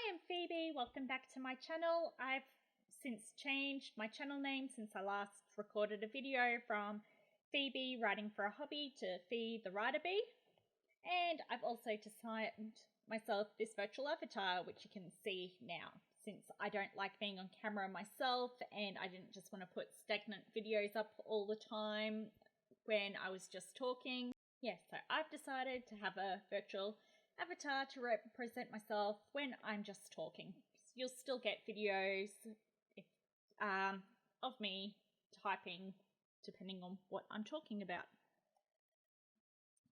I'm Phoebe, welcome back to my channel. I've since changed my channel name since I last recorded a video from Phoebe Writing for a Hobby to Phoebe the Writer Bee. And I've also designed myself this virtual avatar, which you can see now, since I don't like being on camera myself and I didn't just want to put stagnant videos up all the time when I was just talking. Yes, so I've decided to have a virtual avatar to represent myself when I'm just talking. You'll still get videos of me typing depending on what I'm talking about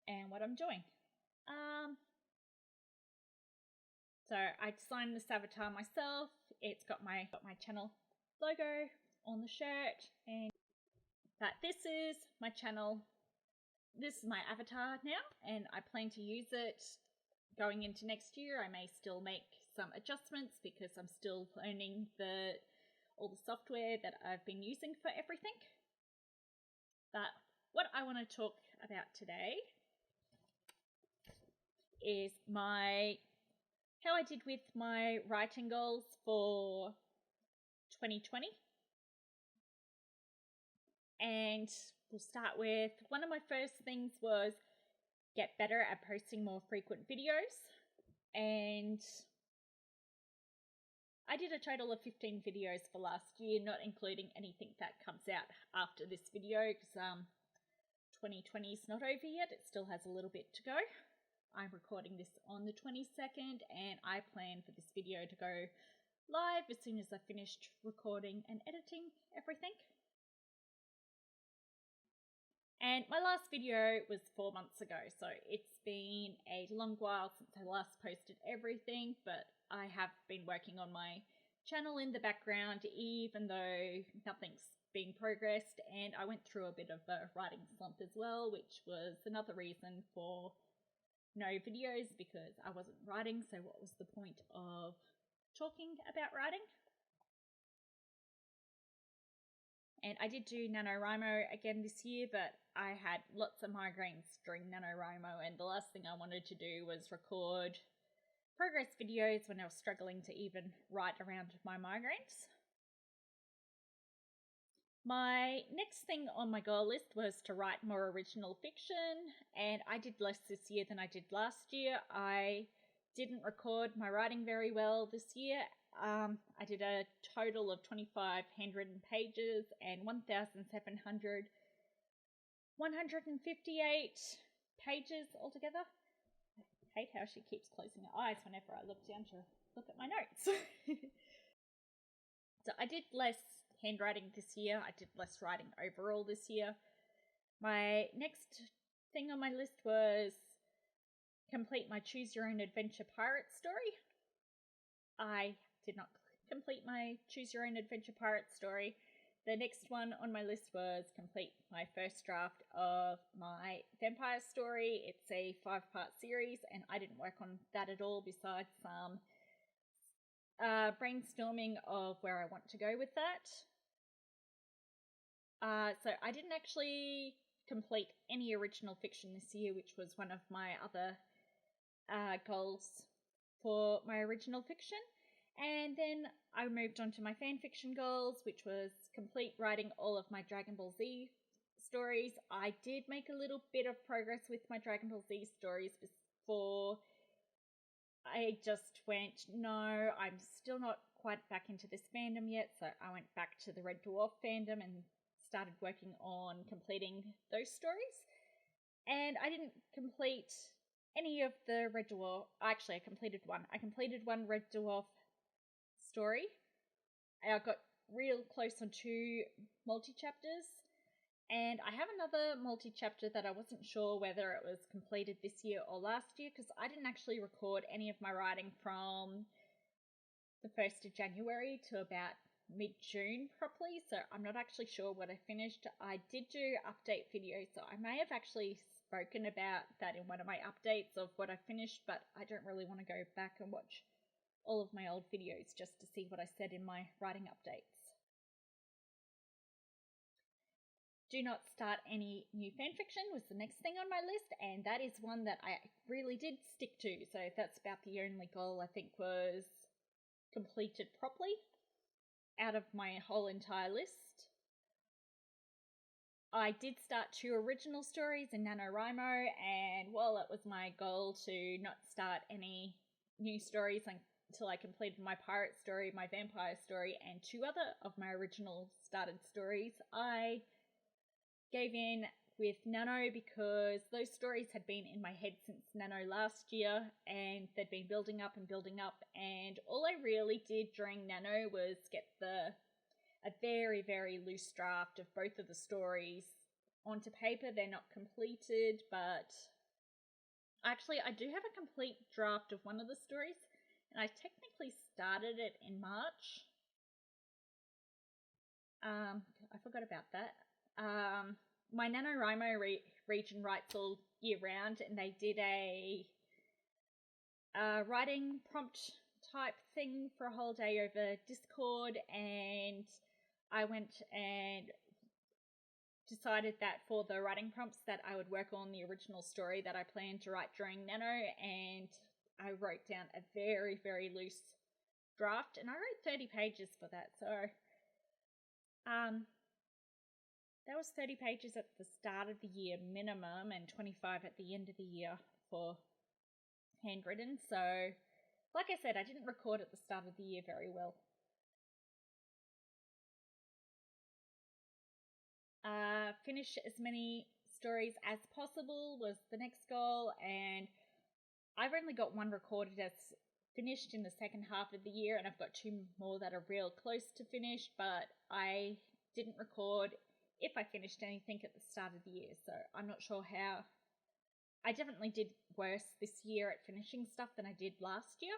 and what I'm doing. So I designed this avatar myself. It's got my channel logo on the shirt, and this is my channel. This is my avatar now, and I plan to use it going into next year. I may still make some adjustments because I'm still learning all the software that I've been using for everything. But what I want to talk about today is how I did with my writing goals for 2020. And we'll start with one of my first things was get better at posting more frequent videos. And I did a total of 15 videos for last year, not including anything that comes out after this video, because 2020 is not over yet. It still has a little bit to go. I'm recording this on the 22nd, and I plan for this video to go live as soon as I finished recording and editing everything. And my last video was 4 months ago, so it's been a long while since I last posted everything, but I have been working on my channel in the background even though nothing's been progressed, and I went through a bit of a writing slump as well, which was another reason for no videos, because I wasn't writing, so what was the point of talking about writing? And I did do NaNoWriMo again this year, but I had lots of migraines during NaNoWriMo, and the last thing I wanted to do was record progress videos when I was struggling to even write around my migraines. My next thing on my goal list was to write more original fiction, and I did less this year than I did last year. I didn't record my writing very well this year. I did a total of 2,500 pages and 1,758 pages altogether. I hate how she keeps closing her eyes whenever I look down to look at my notes. So I did less handwriting this year. I did less writing overall this year. My next thing on my list was complete my Choose Your Own Adventure pirate story. I did not complete my Choose Your Own Adventure pirate story. The next one on my list was complete my first draft of my vampire story. It's a 5-part series, and I didn't work on that at all, besides some brainstorming of where I want to go with that. So I didn't actually complete any original fiction this year, which was one of my other goals for my original fiction. And then I moved on to my fanfiction goals, which was complete writing all of my Dragon Ball Z stories. I did make a little bit of progress with my Dragon Ball Z stories before I just went, no, I'm still not quite back into this fandom yet, so I went back to the Red Dwarf fandom and started working on completing those stories. And I didn't complete any of the Red Dwarf. Actually, I completed one. I completed one Red Dwarf story. I got real close on 2 multi-chapters, and I have another multi-chapter that I wasn't sure whether it was completed this year or last year, because I didn't actually record any of my writing from the 1st of January to about mid-June properly, so I'm not actually sure what I finished. I did do update videos, so I may have actually spoken about that in one of my updates of what I finished, but I don't really want to go back and watch all of my old videos just to see what I said in my writing updates. Do not start any new fanfiction was the next thing on my list, and that is one that I really did stick to. So that's about the only goal I think was completed properly out of my whole entire list. I did start 2 original stories in NaNoWriMo, and while it was my goal to not start any new stories until I completed my pirate story, my vampire story, and 2 other of my original started stories, I gave in with Nano because those stories had been in my head since Nano last year, and they'd been building up, and all I really did during Nano was get a very, very loose draft of both of the stories onto paper. They're not completed, but actually I do have a complete draft of one of the stories, and I technically started it in March. I forgot about that. My NaNoWriMo region writes all year round, and they did a writing prompt type thing for a whole day over Discord, and I went and decided that for the writing prompts that I would work on the original story that I planned to write during Nano, and I wrote down a very, very loose draft, and I wrote 30 pages for that, so that was 30 pages at the start of the year minimum, and 25 at the end of the year for handwritten. So, like I said, I didn't record at the start of the year very well. Finish as many stories as possible was the next goal, and I've only got 1 recorded as finished in the second half of the year, and I've got 2 more that are real close to finish, but I didn't record if I finished anything at the start of the year, so I'm not sure how. I definitely did worse this year at finishing stuff than I did last year.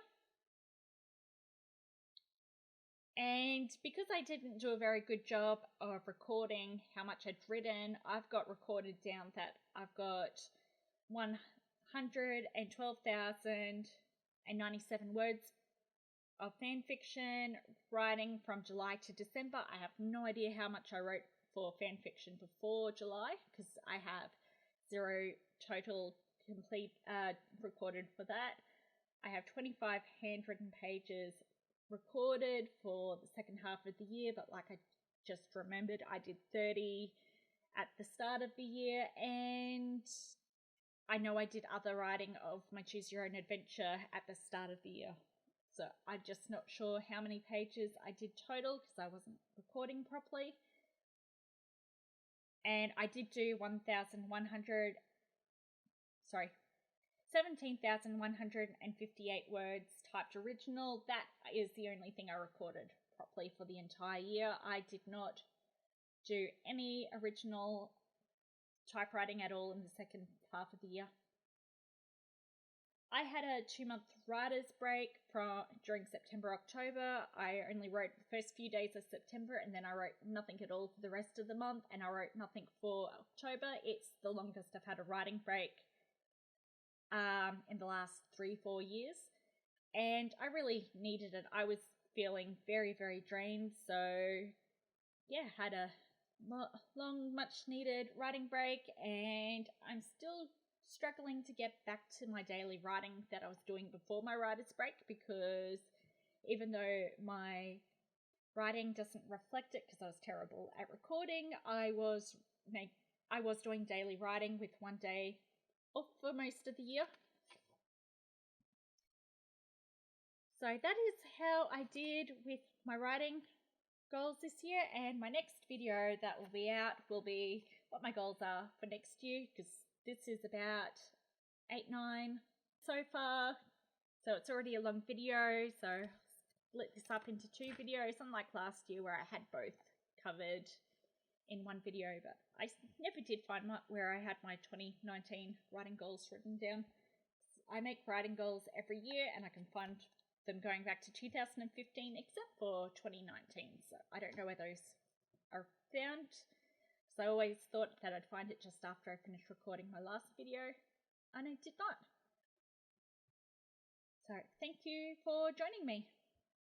And because I didn't do a very good job of recording how much I'd written, I've got recorded down that I've got 112,097 words of fan fiction writing from July to December. I have no idea how much I wrote for fan fiction before July, because I have 0 total complete recorded for that. I have 25 handwritten pages recorded for the second half of the year, but like I just remembered, I did 30 at the start of the year, and I know I did other writing of my Choose Your Own Adventure at the start of the year. So I'm just not sure how many pages I did total because I wasn't recording properly. And I did do 17,158 words typed original. That is the only thing I recorded properly for the entire year. I did not do any original typewriting at all in the second half of the year. I had a 2-month writer's break during September, October. I only wrote the first few days of September, and then I wrote nothing at all for the rest of the month, and I wrote nothing for October. It's the longest I've had a writing break in the last 3-4 years, and I really needed it. I was feeling very, very drained, so yeah, had a long, much needed writing break, and I'm still struggling to get back to my daily writing that I was doing before my writer's break, because even though my writing doesn't reflect it because I was terrible at recording, I was doing daily writing with 1 day off for most of the year. So that is how I did with my writing goals this year, and my next video that will be out will be what my goals are for next year, because this is about 8-9 so far, so it's already a long video, so split this up into 2 videos, unlike last year where I had both covered in 1 video, but I never did find where I had my 2019 writing goals written down. I make writing goals every year, and I can find them going back to 2015 except for 2019, so I don't know where those are found. So I always thought that I'd find it just after I finished recording my last video, and I did not. So thank you for joining me.